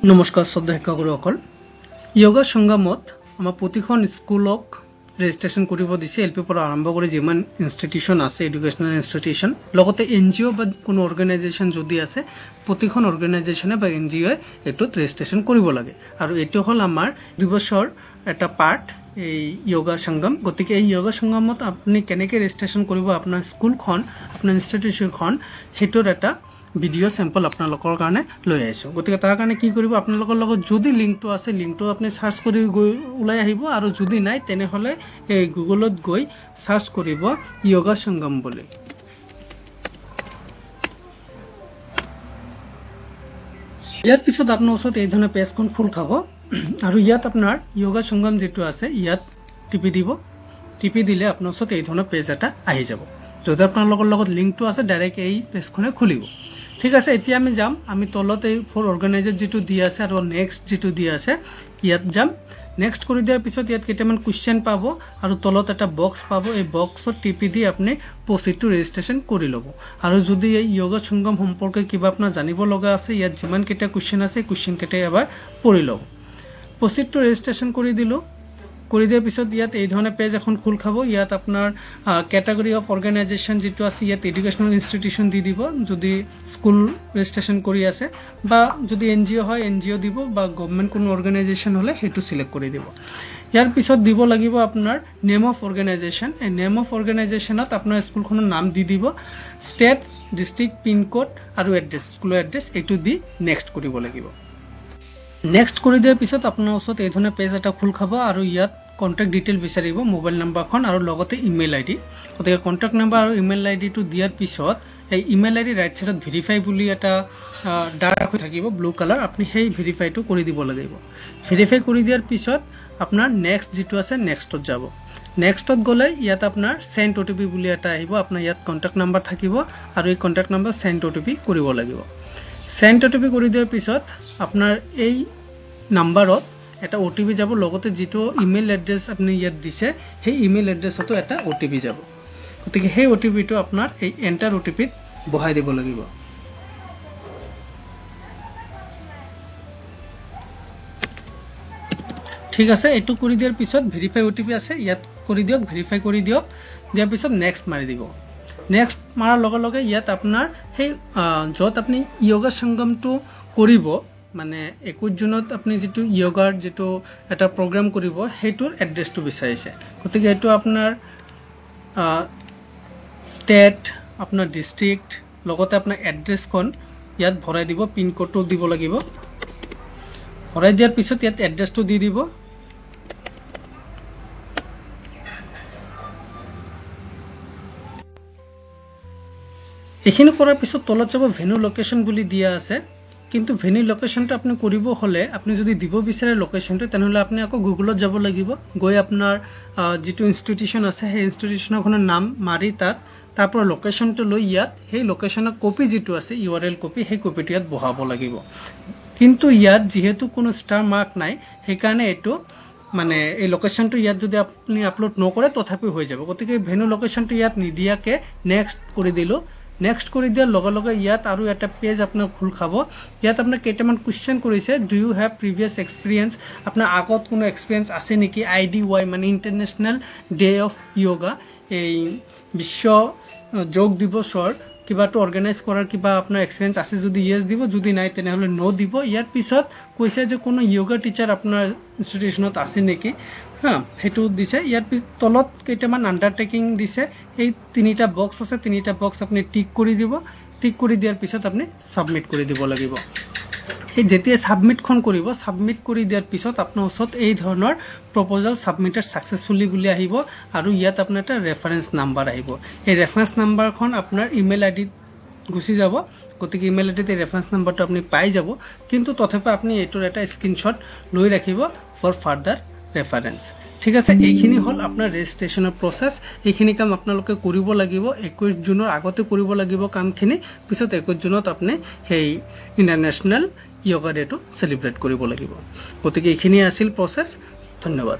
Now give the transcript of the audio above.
নমস্কাৰ শ্ৰদ্ধা শিক্ষাগুৰুসকল যোগা সংগমত আমাৰ প্ৰতিখন স্কুলক ৰেজিষ্ট্ৰেচন কৰিব দিছে এলপি পৰা আৰম্ভ কৰি যিমান ইনষ্টিটিউচন আছে এডুকেশ্যনাল ইনষ্টিটিউচন লগতে এনজিও বা কোনো অৰ্গেনাইজেশ্যন যদি আছে প্ৰতিখন অৰ্গেনাইজেশ্যনে বা এনজিওয়ে এটোত ৰেজিষ্ট্ৰেচন কৰিব লাগে আৰু এটো হল আমাৰ 2 বছৰ এটা পাৰ্ট এই যোগা সংগম গতিকে এই যোগা সংগমত আপুনি কেনেকৈ ৰেজিষ্ট্ৰেচন কৰিব আপোনাৰ স্কুলখন আপোনাৰ ইনষ্টিটিউচনখন হেটোৰ এটা ভিডিও স্যাম্পল আপোনালোকৰ কাৰণে লৈ আইছো গতিকে তাৰ কাৰণে কি কৰিব আপোনালোকৰ লগত যদি লিংকটো আছে লিংকটো আপুনি সাৰ্চ কৰি ওলাই আহিব আৰু যদি নাই তেনে হলে এই গুগলত গৈ সাৰ্চ কৰিব যোগা সংগম বুলি ইয়াৰ পিছত আপোনাৰ ওচৰত এই ধৰণৰ পেজখন খুল খাব আৰু ইয়াত আপোনাৰ যোগা সংগম যেটো আছে ইয়াত টিপি দিলে আপোনাৰ ওচৰত এই ধৰণৰ পেজ এটা আহি যাব যদি আপোনালোকৰ লগত লিংকটো আছে ডাইৰেক্ট এই পেজখনে খুলিব ঠিক আছে এতিয়া আমি যাম আমি তলত এই ফৰ অৰ্গানাইজাৰ যেটো দিয়া আছে আৰু নেক্সট যেটো দিয়া আছে ইয়াত যাম নেক্সট কৰি দিয়াৰ পিছত ইয়াত কেইটামান কোৱেশ্চন পাব আৰু তলত এটা বক্স পাব এই বক্সত টিপি দি আপুনি প্ৰচিড টু ৰেজিষ্ট্ৰেচন কৰি ল'ব আৰু যদি এই যোগা সংগম সম্পৰ্কে কিবা আপোনাৰ জানিব লগা আছে ইয়াত যিমান কেইটা কোৱেশ্চন আছে কোৱেশ্চন কেইটা এবাৰ পঢ়ি ল'ব প্ৰচিড টু ৰেজিষ্ট্ৰেচন কৰি দিলো কৰি দিয়াৰ পিছত ইয়াত এই ধৰণে পেজ এখন খুল খাব ইয়াত আপোনাৰ ক্যাটাগৰি অফ অৰ্গানাইজেশ্যন যেটো আছে ইয়াত এডুকেশ্যনাল ইনষ্টিটিউচন দি দিব যদি স্কুল ৰেজিষ্ট্ৰেচন কৰি আছে বা যদি এনজিও হয় এনজিও দিব বা গভৰ্নমেন্ট কোনো অৰ্গানাইজেশ্যন হলে হেতু সিলেক্ট কৰি দিব ইয়াৰ পিছত দিব লাগিব আপোনাৰ নেম অফ অৰ্গানাইজেশ্যন এই নেম অফ অৰ্গানাইজেশ্যনত আপোনাৰ স্কুলখনৰ নাম দি দিব ষ্টেট ডিস্ট্ৰিক্ট পিন কোড আৰু এড্ৰেছ স্কুলৰ এড্ৰেছ এটো দি নেক্সট কৰিব লাগিব নেক্সট কৰি দিয়াৰ পিছত আপোনাৰ ওচৰত এই ধৰণে পেজ এটা খুল খাব আৰু ইয়াত কন্টাক্ট ডিটেইল বিচাৰিব মোবাইল নাম্বাৰখন আৰু লগতে ইমেইল আইডি গতিকে কন্টাক্ট নাম্বাৰ আৰু ইমেইল আইডিটো দিয়াৰ পিছত এই ইমেইল আইডি ৰাইট সাইডত ভেৰিফাই বুলি এটা ডাৰ্ক হৈ থাকিব ব্লু কালাৰ আপুনি সেই ভেৰিফাইটো কৰি দিব লাগিব ভেৰিফাই কৰি দিয়াৰ পিছত আপোনাৰ নেক্সট যেটো আছে নেক্সটত যাব নেক্সটত গলে ইয়াত আপোনাৰ সেন্ড ওটিপি বুলি এটা আহিব আপোনাৰ ইয়াত কন্টাক্ট নাম্বাৰ থাকিব আৰু এই কন্টাক্ট নাম্বাৰ সেন্ড ওটিপি কৰিব লাগিব সেন্ড ওটিপি কৰি দিয়াৰ পিছত আপোনাৰ এই নাম্বাৰত এটা ওটিপি যাব লগতে যেটো ইমেইল এড্ৰেছ আপুনি ইয়াত দিছে সেই ইমেইল এড্ৰেছতো এটা ওটিপি যাব গতিকে সেই ওটিপিটো আপোনাৰ এই এন্টাৰ ওটিপিত বহাই দিব লাগিব ঠিক আছে এটো কৰি দিয়াৰ পিছত ভেৰিফাই ওটিপি আছে ইয়াত কৰি দিয়ক ভেৰিফাই কৰি দিয়ক দিয়াৰ পিছত নেক্সট মাৰি দিব নেক্সট মাৰাৰ লগে লগে ইয়াত আপোনাৰ সেই যত আপুনি যোগা সংগমটো কৰিব মানে 21 জুনত আপুনি যেটো যোগাৰ যেটো এটা প্ৰগ্ৰাম কৰিব হেতুৰ এড্ৰেছটো বিচাৰিছে গতিকে এটো আপোনাৰ ষ্টেট আপোনাৰ ডিস্ট্ৰিক্ট লগতে আপোনাৰ এড্ৰেছখন ইয়াত ভৰাই দিব পিন কোডটো দিব লাগিব ভৰাই দিয়াৰ পিছত ইয়াত এড্ৰেছটো দি দিব এখিনি কৰাৰ পিছত তলত যাব ভেনু লোকেশন বুলি দিয়া আছে কিন্তু ভেনু লোকেশনটো আপুনি কৰিব হলে আপুনি যদি দিব বিচাৰে লোকেশনটো তেনহলে আপুনি আকৌ গুগলত যাব লাগিব গৈ আপোনাৰ যেটো ইনষ্টিটিউচন আছে সেই ইনষ্টিটিউচনখনৰ নাম মাৰি তাৰপৰ লোকেশনটো লৈ ইয়াত সেই লোকেশনৰ কপি যেটো আছে ইউআৰএল কপি সেই কপিটো ইয়াত বহাব লাগিব কিন্তু ইয়াত যেহেতু কোনো ষ্টাৰ মাৰ্ক নাই সেই কাৰণে এটো মানে এই লোকেশনটো ইয়াত যদি আপুনি আপলোড নকৰে তথাপি হৈ যাব গতিকে ভেনু লোকেশনটো ইয়াত নিদিয়াকে নেক্সট কৰি দিলো নেক্সট কৰি দিয়াৰ লগে লগে ইয়াত আৰু এটা পেজ আপোনাৰ খুল খাব ইয়াত আপোনাৰ কেইটামান কোৱেশ্চন কৰিছে ডু ইউ হ্যাভ প্ৰিভিয়াস এক্সপেৰিয়েন্স আপোনাৰ আগত কোনো এক্সপেৰিয়েন্স আছে নেকি আইডিওয়াই মানে ইন্টাৰনেশনাল ডে অফ যোগা এই বিশ্ব যোগ দিৱসৰ কিবাটো অৰ্গানাইজ কৰাৰ কিবা আপোনাৰ এক্সপেৰিয়েন্স আছে যদি ইয়েস দিব যদি নাই তেনে হলে নো দিব ইয়াৰ পিছত কৈছে যে কোনো যোগা টিচাৰ আপোনাৰ ইনষ্টিটিউচনত আছে নেকি হেতু দিছে ইয়াৰ তলত কেইটামান আন্ডাৰটেকিং দিছে এই তিনিটা বক্স আছে তিনিটা বক্স আপুনি টিক কৰি দিব টিক কৰি দিয়াৰ পিছত আপুনি সাবমিট কৰি দিব লাগিব এই যেতিয়া সাবমিটখন কৰিব সাবমিট কৰি দিয়াৰ পিছত আপোনাৰ ওচৰত এই ধৰণৰ প্ৰপোজাল সাবমিটেড সাকসেসফুলি বুলি আহিব আৰু ইয়াত আপোনাৰ এটা ৰেফাৰেন্স নাম্বাৰ আহিব এই ৰেফাৰেন্স নাম্বাৰখন আপোনাৰ ইমেইল আইডি গুছি যাব গতিকে ইমেইল আইডিতে ৰেফাৰেন্স নাম্বাৰটো আপুনি পাই যাব কিন্তু তথাপি আপুনি এটোৰ এটা স্ক্ৰিনশ্বট লৈ ৰাখিব ফৰ ফাৰ্দাৰ ৰেফাৰেন্স ঠিক আছে এইখিনি হল আপোনাৰ ৰেজিষ্ট্ৰেচনৰ প্ৰসেস এইখিনি কাম আপোনালোকে কৰিব লাগিব 21 জুনৰ আগতে কৰিব লাগিব কামখিনি পিছত 21 জুনত আপুনি হেই ইন্টাৰনেশনাল যোগা ডেটো সেলিব্ৰেট কৰিব লাগিব গতিকে এইখিনি আছিল প্ৰসেস ধন্যবাদ